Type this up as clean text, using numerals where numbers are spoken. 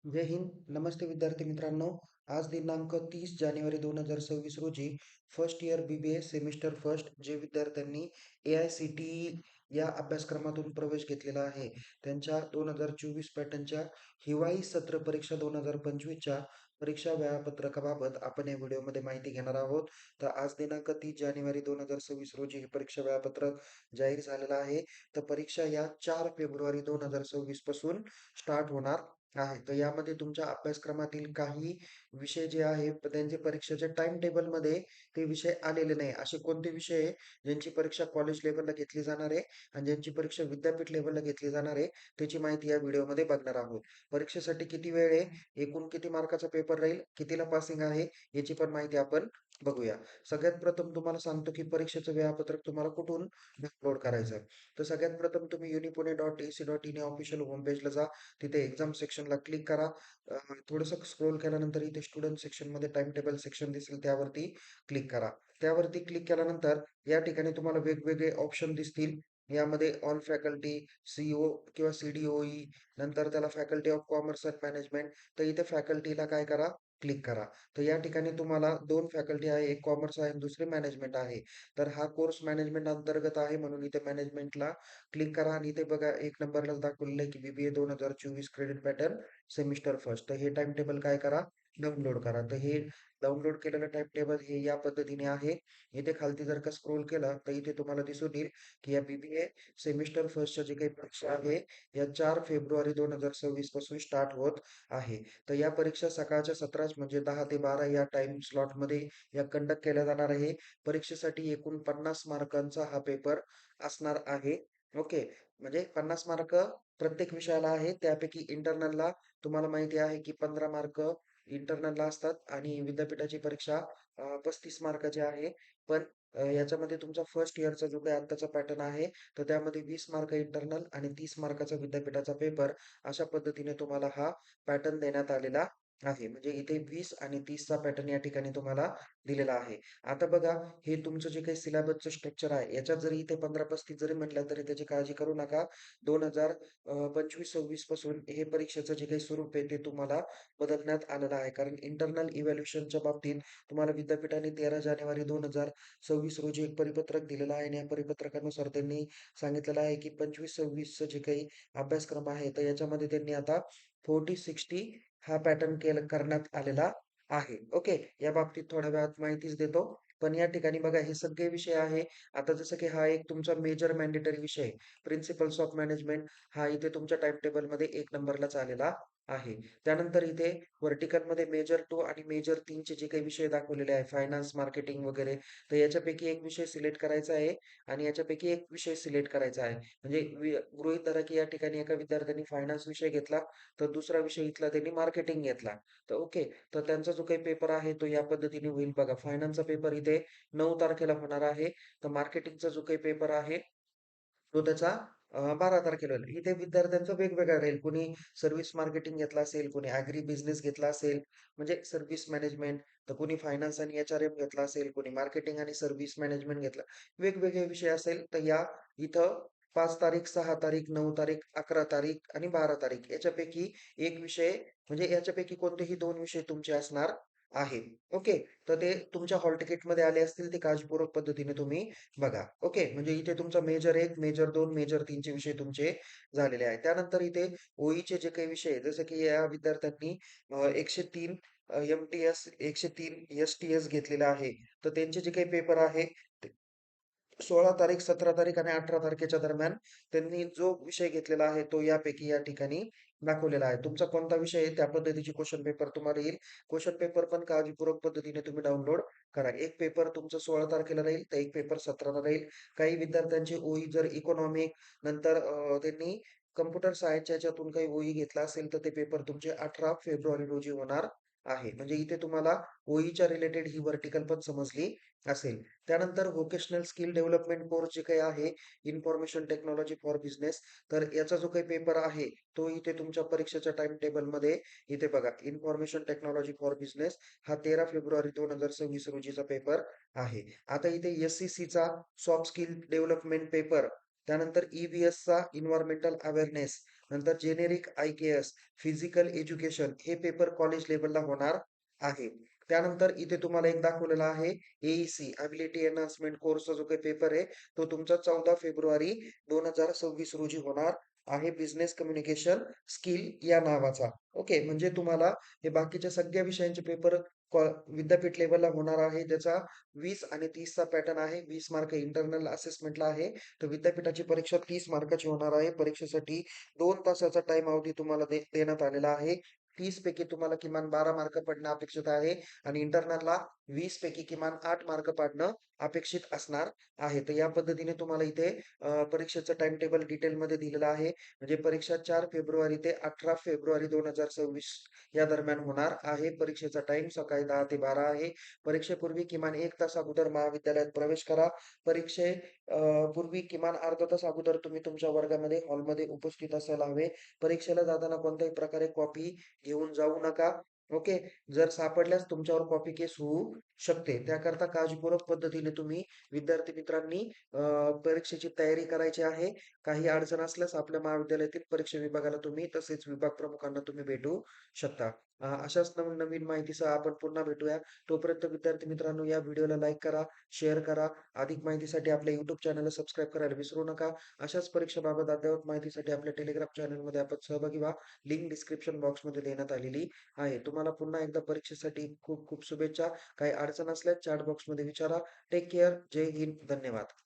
जय हिंद. नमस्ते विद्यार्थी मित्रांनो. आज दिनांक 30 जानेवारी 2026 रोजी first year BBA semester first जे विद्यार्थ्यांनी AICTE या अभ्यासक्रमातून प्रवेश घेतलेला आहे, त्यांच्या 2024 पॅटर्नच्या हिवाळी सत्र परीक्षा 2025च्या परीक्षा वेळापत्रकाबाबत आपण या व्हिडिओमध्ये माहिती घेणार आहोत. तर आज दिनांक 30 जानेवारी 2026 रोजी हे परीक्षा वेळापत्रक जाहीर झालेलं आहे. तर परीक्षा या 4 फेब्रुवारी 2026 पासून स्टार्ट होणार आहे. तर यामध्ये तुमच्या अभ्यासक्रमातील काही विषय जे आहे त्यांचे परीक्षेच्या टाइम टेबलमध्ये ते विषय आलेले नाही. असे कोणते विषय आहे ज्यांची परीक्षा कॉलेज लेव्हलला घेतली जाणार आहे आणि ज्यांची परीक्षा विद्यापीठ लेव्हलला घेतली जाणार आहे, त्याची माहिती या व्हिडिओमध्ये बघणार आहोत. परीक्षेसाठी किती वेळ आहे, एकूण किती मार्काचा पेपर राहील, कितीला पासिंग आहे, याची पण माहिती आपण बघूया. सगळ्यात प्रथम तुम्हाला सांगतो की परीक्षेचं वेळापत्रक तुम्हाला कुठून डाउनलोड करायचं. तर सगळ्यात प्रथम तुम्ही unipune.ac.in या ऑफिशियल होम पेजला जा. तिथे एक्झाम सेक्शनला क्लिक करा. थोडंसं स्क्रोल केल्यानंतर इथे स्टुडंट सेक्शनमध्ये टाइम टेबल सेक्शन दिसेल, त्यावरती क्लिक करा. त्यावरती क्लिक केल्यानंतर या ठिकाणी तुम्हाला वेगवेगळे ऑप्शन दिसतील. यामध्ये ऑल फॅकल्टी, CEO किंवा CDOE, नंतर त्याला faculty of commerce and management. तर इथे फॅकल्टीला काय करा, क्लिक करा. तर या ठिकाणी तुम्हाला 2 फॅकल्टी आहे, एक कॉमर्स आहे आणि दुसरी मॅनेजमेंट आहे. तर हा कोर्स मॅनेजमेंट अंतर्गत आहे म्हणून इथे मॅनेजमेंटला क्लिक करा आणि इथे बघा 1 नंबरलाच दाखवलेलं आहे की BBA 2024 credit pattern semester first. तर हे टाइम टेबल काय करा, डाउनलोड करा. तर हे डाउनलोड केलेलं टाइम टेबल हे या पद्धतीने आहे. इथे खालती जर का स्क्रोल केलं तर इथे तुम्हाला दिसून येईल की या BBA सेमिस्टर फर्स्टच्या जे काही परीक्षा आहे या 4 फेब्रुवारी 2026 पासून स्टार्ट होत आहे. तर या परीक्षा सकाळच्या सत्रात म्हणजे 10 ते 12 या टाइम स्लॉटमध्ये या कंडक्ट केल्या जाणार आहे. परीक्षेसाठी एकूण 50 मार्कांचा हा पेपर असणार आहे. ओके. म्हणजे 50 मार्क प्रत्येक विषयाला आहे. त्यापैकी इंटरनलला तुम्हाला माहिती आहे की 15 मार्क इंटरनलला असतात आणि विद्यापीठाची परीक्षा 35 मार्काची आहे. पण याच्यामध्ये तुमचा फर्स्ट इयरचा जो काही आत्ताचा पॅटर्न आहे, तर त्यामध्ये 20 मार्क इंटरनल आणि 30 मार्काचा विद्यापीठाचा पेपर अशा पद्धतीने तुम्हाला हा पॅटर्न देण्यात आलेला आहे. म्हणजे इथे 20 आणि 30चा पॅटर्न या ठिकाणी तुम्हाला दिलेला आहे. आता बघा, हे तुमचं जे काही सिलेबसचं स्ट्रक्चर आहे, याच्यात जरी इथे 15-35 जरी म्हटलं तरी त्याची काळजी करू नका. 2025-26 पासून हे परीक्षेचं जे काही स्वरूप आहे ते तुम्हाला बदलण्यात आलेलं आहे. कारण इंटरनल इव्हॅल्युएशनच्या बाबतीत तुम्हाला विद्यापीठाने 13 जानेवारी 2026 रोजी एक परिपत्रक दिलेलं आहे आणि या परिपत्रकानुसार त्यांनी सांगितलेलं आहे की 25-26चं जे काही अभ्यासक्रम आहे, तर याच्यामध्ये त्यांनी आता 40-60 हा पॅटर्न करण्यात आलेला आहे. ओके. या बाबतीत थोड्या वेळात माहितीच देतो. पण या ठिकाणी बघा हे सगळे विषय आहे. आता जसं की हा एक तुमचा मेजर मॅन्डेटरी विषय आहे. प्रिन्सिपल्स ऑफ मॅनेजमेंट हा इथे तुमच्या टाईम टेबलमध्ये 1 नंबरलाच आलेला आहे. त्यानंतर इथे व्हर्टिकलमध्ये मेजर 2 आणि मेजर 3 चे जे काही विषय दाखवलेले आहे, फायनान्स, मार्केटिंग वगैरे. तर याच्यापैकी एक विषय सिलेक्ट करायचा आहे आणि याच्यापैकी एक विषय सिलेक्ट करायचा आहे. म्हणजे गृहीत धरा की या ठिकाणी एका विद्यार्थ्यांनी फायनान्स विषय घेतला, तर दुसरा विषय इथला त्यांनी मार्केटिंग घेतला. तर ओके. तर त्यांचा जो काही पेपर आहे तो या पद्धतीने होईल बघा. फायनान्सचा पेपर इथे 9 तारखेला होणार आहे. तर मार्केटिंगचा जो काही पेपर आहे तो त्याचा 12 तारखेला होईल. इथे विद्यार्थ्यांचं वेगवेगळं राहील. कोणी सर्व्हिस मार्केटिंग घेतला असेल, कोणी ॲग्री बिझनेस घेतला असेल, म्हणजे सर्व्हिस मॅनेजमेंट, तर कोणी फायनान्स आणि HRM घेतला असेल, कोणी मार्केटिंग आणि सर्व्हिस मॅनेजमेंट घेतला. वेगवेगळे विषय असेल, तर या इथं 5 तारीख, 6 तारीख, 9 तारीख, 11 तारीख आणि 12 तारीख याच्यापैकी एक विषय म्हणजे याच्यापैकी कोणतेही 2 विषय तुमचे असणार आहेत. ओके. तर ते तुमच्या हॉल तिकीटमध्ये आले असतील, ते काळजीपूर्वक पद्धतीने तुम्ही बघा. ओके. म्हणजे इथे तुमचा मेजर 1, मेजर 2, मेजर 3 चे विषय तुमचे झालेले आहेत. त्यानंतर इथे OEचे जे काही विषय आहे, जसं की या विद्यार्थ्यांनी 103 MTS, 103 STS घेतलेला आहे. तर त्यांचे जे काही पेपर आहे, ते 16 तारीख, 17 तारीख आणि 18 तारखेच्या दरम्यान त्यांनी जो विषय घेतलेला आहे, तो यापैकी या ठिकाणी दाखवलेला आहे. तुमचा कोणता विषय आहे, त्या पद्धतीची क्वेशन पेपर तुम्हाला येईल. क्वेशन पेपर पण काळजीपूर्वक पद्धतीने तुम्ही डाउनलोड करा. एक पेपर तुमचा 16 तारखेला राहील, तर एक पेपर 17ला राहील. काही विद्यार्थ्यांची OE जर इकॉनॉमिक नंतर त्यांनी कॉम्प्युटर सायन्सच्या ह्याच्यातून काही OE घेतला असेल, तर ते पेपर तुमचे 18 फेब्रुवारी रोजी होणार आहे. म्हणजे इथे तुम्हाला OEच्या रिलेटेड ही व्हर्टिकल पण समजली असेल. त्यानंतर व्होकेशनल स्किल डेव्हलपमेंट कोर्स जे काही आहे, इन्फॉर्मेशन टेक्नॉलॉजी फॉर बिझनेस, तर याचा जो काही पेपर आहे, तो इथे तुमच्या परीक्षेच्या टाइम टेबलमध्ये इथे बघा. इन्फॉर्मेशन टेक्नॉलॉजी फॉर बिझनेस हा 13 फेब्रुवारी 2026 रोजीचा पेपर आहे. आता इथे SCCचा सॉफ्ट स्किल डेव्हलपमेंट पेपर, त्यानंतर EVSचा एन्व्हायर्नमेंटल अवेअरनेस नंतर जेनेरिक IKS, फिजिकल एज्युकेशन हे पेपर कॉलेज लेव्हलला होणार आहे. त्यानंतर इथे तुम्हाला एक दाखवलेला आहे AEC एबिलिटी एन्हान्समेंट कोर्सचा जो काही पेपर आहे, तो तुमचा 14 फेब्रुवारी 2026 रोजी होणार आहे. बिझनेस कम्युनिकेशन स्किल या नावाचा. ओके. म्हणजे तुम्हाला हे बाकीच्या सगळ्या विषयांचे पेपर विद्यापीठ लेव्हलला होणार आहे. ज्याचा 20 आणि 30चा पॅटर्न आहे. 20 मार्क इंटरनल असेसमेंटला आहे. तर विद्यापीठाची परीक्षा 30 मार्काची होणार आहे. परीक्षेसाठी 2 तासाचा टाईम अवधी तुम्हाला देण्यात आलेला आहे. 30 पैकी तुम्हाला किमान 12 मार्क पडणं अपेक्षित आहे आणि इंटरनलला 20 पैकी किमान 8 मार्क पाडणं अपेक्षित असणार आहे. तर या पद्धतीने तुम्हाला इथे परीक्षेचं टाईम टेबल डिटेलमध्ये दिलेलं आहे. म्हणजे परीक्षा 4 फेब्रुवारी ते 18 फेब्रुवारी 2026 या दरम्यान होणार आहे. परीक्षेचा टाईम सकाळी 10 ते 12 आहे. परीक्षेपूर्वी किमान 1 तास अगोदर महाविद्यालयात प्रवेश करा. परीक्षे पूर्वी किमान अर्धा तास अगोदर तुम्ही तुमच्या वर्गामध्ये हॉलमध्ये उपस्थित असायला हवे. परीक्षेला जाताना कोणत्याही प्रकारे कॉपी घेऊन जाऊ नका. ओके. जर सापडल्यास तुमच्यावर कॉपी केस होऊ शकते. त्याकरता काळजीपूर्वक पद्धतीने तुम्ही विद्यार्थी मित्रांनी परीक्षेची तयारी करायची आहे. काही अडचण असल्यास आपल्या महाविद्यालयातील परीक्षा विभागाला तुम्ही तसेच विभाग प्रमुखांना तुम्ही भेटू शकता. अशाच नवीन-नवीन माहितीसह आपण पुन्हा भेटूया. तोपर्यंत विद्यार्थी मित्रांनो या व्हिडिओला लाईक करा, शेअर करा. अधिक माहितीसाठी आपल्या YouTube चॅनलला सबस्क्राईब करायला विसरू नका. अशाच परीक्षेबाबत अद्ययावत माहितीसाठी आपल्या टेलिग्राम चॅनलमध्ये आपण सहभागी व्हा. लिंक डिस्क्रिप्शन बॉक्समध्ये देण्यात आलेली आहे. तुम्हाला पुन्हा एकदा परीक्षेसाठी खूप खूप शुभेच्छा. काही अडचण असल्यास चॅट बॉक्समध्ये विचारा. Take care. जय हिंद. धन्यवाद.